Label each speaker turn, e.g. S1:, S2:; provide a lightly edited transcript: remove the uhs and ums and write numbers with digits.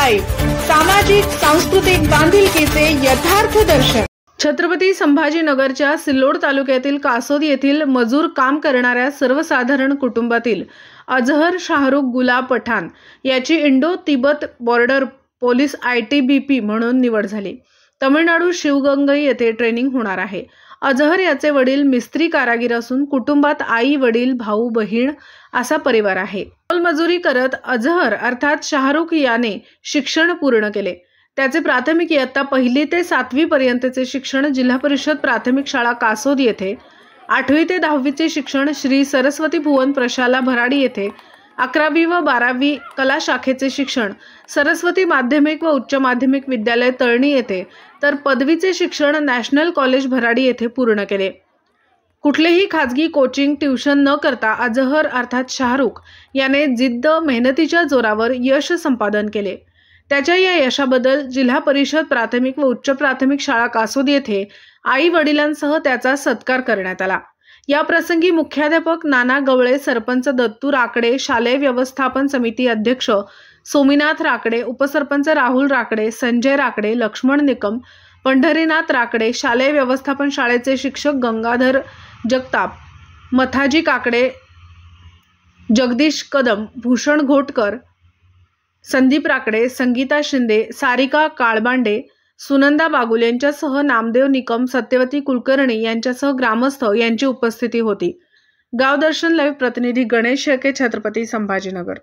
S1: Live, सामाजिक सांस्कृतिक बांधिलकीचे यथार्थ दर्शन। छत्रपती संभाजीनगरच्या सिल्लोड तालुक्यातील कासोद येथील मजूर काम करणाऱ्या सर्वसाधारण कुटुंबातील अजहर शाहरुख गुलाब पठाण याची Indo Tibet border police ITBP म्हणून निवड झाली। तमिळनाडू शिवगंगई येथे ट्रेनिंग होणार आहे। अजहर याचे वडील मिस्त्री कारागीर असून कुटुंबात आई वडील भाऊ बहीण असा परिवार आहे। मजुरी करत अजहर अर्थात शाहरुख याने शिक्षण पूर्ण केले। त्याचे प्राथमिक इयत्ता 1ली ते 7वी पर्यंतचे शिक्षण जिल्हा परिषद प्राथमिक शाळा कासोद येथे, 8वी ते 10वीचे शिक्षण श्री सरस्वती भुवन प्रशाला भराडी येथे, 11वी व 12वी कला शाखेचे शिक्षण सरस्वती माध्यमिक व उच्च माध्यमिक विद्यालय तळणी येथे, तर पदवीचे शिक्षण नॅशनल कॉलेज भराडी येथे पूर्ण केले। कुठलेही खाजगी कोचिंग ट्यूशन न करता अजहर अर्थात शाहरुख याने जिद्द मेहनतीच्या जोरावर यश संपादन केले। त्याच्या या यशाबद्दल जिल्हा परिषद प्राथमिक व उच्च प्राथमिक शाळा कासोद येथे आई वडिलांसह त्याचा सत्कार करण्यात आला। या प्रसंगी मुख्याध्यापक नाना गवळे, सरपंच दत्तू राकडे, शालेय व्यवस्थापन समिती अध्यक्ष सोमीनाथ राकडे, उपसरपंच राहुल राकडे, संजय राकडे, लक्ष्मण निकम, पंढरीनाथ राकडे, शालेय व्यवस्थापन शाळेचे शिक्षक गंगाधर जगताप, मथाजी काकडे, जगदीश कदम, भूषण घोटकर, संदीप राकडे, संगीता शिंदे, सारिका काळबांडे, सुनंदा बागुल यांच्यासह नामदेव निकम, सत्यवती कुलकर्णी यांच्यासह ग्रामस्थ यांची उपस्थिती होती। गाव दर्शन लाईव्ह प्रतिनिधी गणेश शेळके, छत्रपती संभाजीनगर।